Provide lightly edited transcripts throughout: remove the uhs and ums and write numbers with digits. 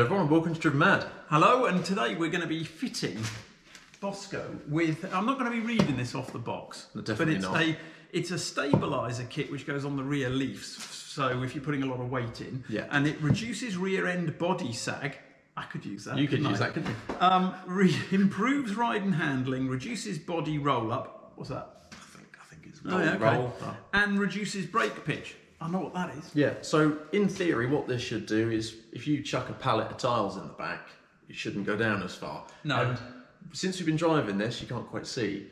Hello everyone, welcome to Driven Mad. Hello, and today we're going to be fitting Bosco with, I'm not going to be reading this off the box, No, definitely but it's a stabiliser kit which goes on the rear leafs, so if you're putting a lot of weight in, and it reduces rear end body sag. I could use that. You could use that, couldn't you? Improves ride and handling, reduces body roll up. What's that? I think it's roll. And reduces brake pitch. I know what that is. Yeah, so in theory what this should do is if you chuck a pallet of tiles in the back, it shouldn't go down as far. No. And since we've been driving this, you can't quite see,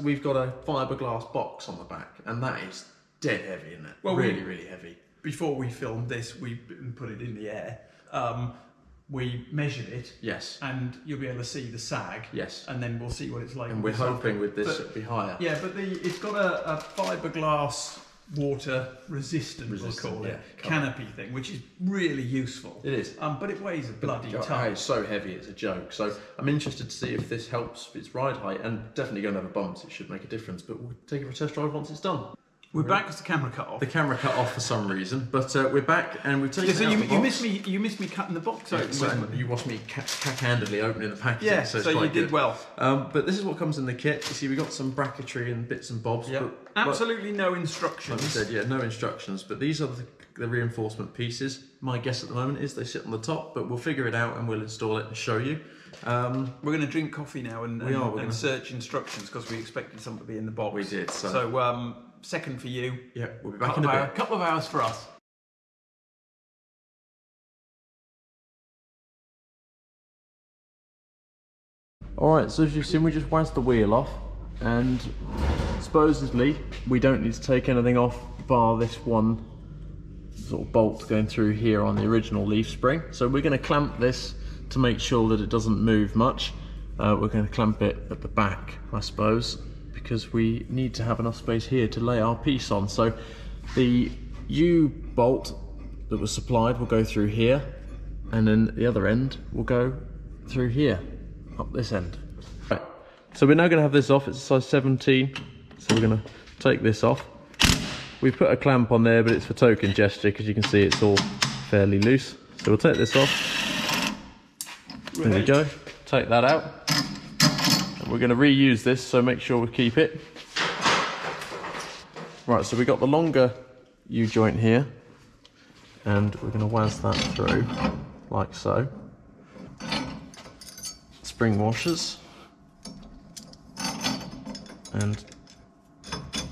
we've got a fiberglass box on the back, and that is dead heavy, isn't it? Well, really heavy. Before we filmed this, we put it in the air. We measured it. Yes. And you'll be able to see the sag. Yes. And then we'll see what it's like. And we're hoping with this it'll be higher. Yeah, but it's got a fiberglass water resistant, we'll call it, canopy thing, which is really useful. It is. But it weighs a bloody ton. It's so heavy, it's a joke. So I'm interested to see if this helps its ride height, and definitely going to have a bumps, it should make a difference, but we'll take it for a test drive once it's done. We're back because the camera cut off. The camera cut off for some reason, but we're back and we've taken it out the box. You missed me cutting the box open. So you watched me cack-handedly opening the packaging. Yeah, so you did well. But this is what comes in the kit. You see, we've got some bracketry and bits and bobs. Yeah. Absolutely no instructions. Like I said, yeah, no instructions. But these are the reinforcement pieces. My guess at the moment is they sit on the top, but we'll figure it out and we'll install it and show you. We're going to drink coffee now and search instructions because we expected something to be in the box. We did. So second for you. Yeah, we'll be back in a bit. Couple of hours for us. Alright, so as you've seen, we just wazzed the wheel off, and supposedly we don't need to take anything off bar this one sort of bolt going through here on the original leaf spring. So we're going to clamp this to make sure that it doesn't move much. We're going to clamp it at the back, I suppose, because we need to have enough space here to lay our piece on. So the U-bolt that was supplied will go through here, and then the other end will go through here, up this end. Right. So we're now going to have this off. It's a size 17, so we're going to take this off. We put a clamp on there, but it's for token gesture because you can see it's all fairly loose. So we'll take this off. There we go. Take that out. We're going to reuse this, so make sure we keep it. Right, so we've got the longer U-joint here, and we're going to waz that through, like so. Spring washers. And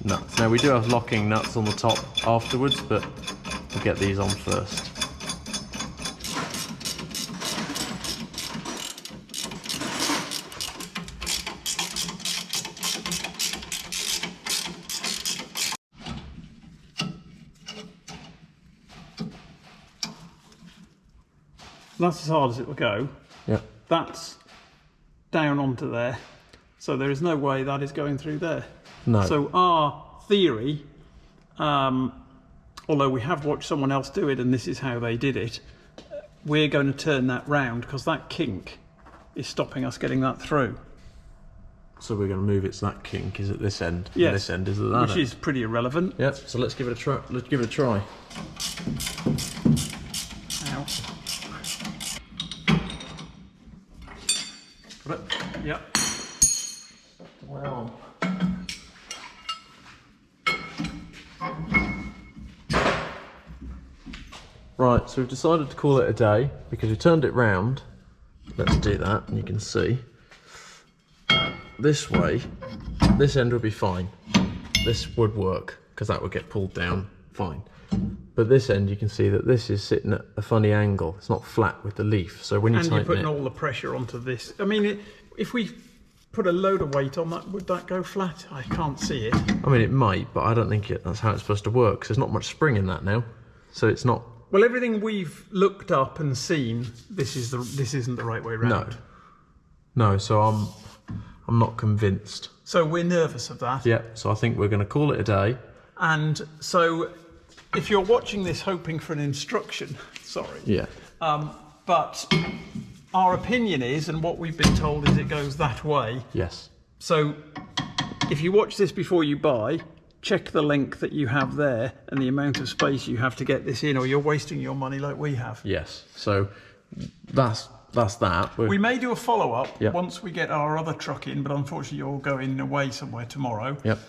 nuts. Now we do have locking nuts on the top afterwards, but we'll get these on first. That's as hard as it will go. Yeah. That's down onto there. So there is no way that is going through there. No. So our theory, although we have watched someone else do it and this is how they did it, we're going to turn that round because that kink is stopping us getting that through. So we're going to move it so that kink is at this end. Yes. And this end is at that. Which is pretty irrelevant. Yep. So let's give it a try. Let's give it a try. Ow. Got it? Yep. Wow. Right, so we've decided to call it a day because we turned it round. Let's do that, and you can see this way, this end would be fine. This would work because that would get pulled down fine. But this end, you can see that this is sitting at a funny angle. It's not flat with the leaf. So when you tighten it, and you're putting all the pressure onto this. I mean, if we put a load of weight on that, would that go flat? I can't see it. I mean, it might, but I don't think that's how it's supposed to work. Because there's not much spring in that now, so it's not. Well, everything we've looked up and seen, this isn't the right way round. No. So I'm not convinced. So we're nervous of that. Yeah. So I think we're going to call it a day. And so, if you're watching this hoping for an instruction, sorry. Yeah. But our opinion is, and what we've been told is, it goes that way. Yes. So, if you watch this before you buy, check the length that you have there and the amount of space you have to get this in, or you're wasting your money like we have. Yes. So that's that. We may do a follow-up Yep. once we get our other truck in, but unfortunately you're going away somewhere tomorrow. Yep.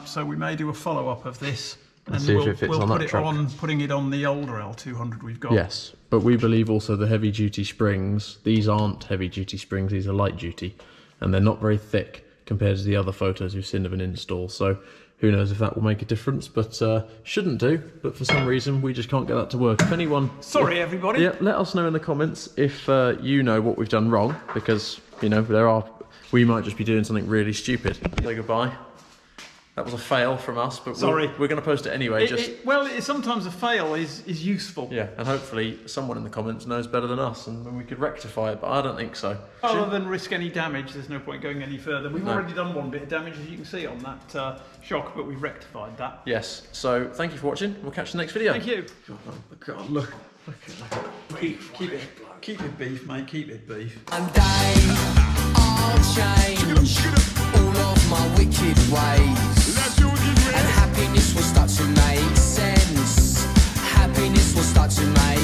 So we may do a follow-up of this, and see if it fits we'll on put that it truck. on, putting it on the older L200 we've got. Yes, but we believe also the heavy duty springs, these aren't heavy duty springs, these are light duty, and they're not very thick compared to the other photos we've seen of an install. So who knows if that will make a difference, but shouldn't do. But for some reason, we just can't get that to work. If anyone... Sorry, everybody. Yeah, let us know in the comments if you know what we've done wrong, because, you know, we might just be doing something really stupid. Say goodbye. That was a fail from us, but Sorry. we're going to post it anyway. Sometimes a fail is useful. Yeah, and hopefully someone in the comments knows better than us, and we could rectify it, but I don't think so. Rather than risk any damage, there's no point going any further. We've already done one bit of damage, as you can see on that shock, but we've rectified that. Yes, so thank you for watching. We'll catch you in the next video. Thank you. God, look at keep it beef, mate. Keep it beef. One day I'll change all of my wicked ways, and happiness will start to make sense. Happiness will start to make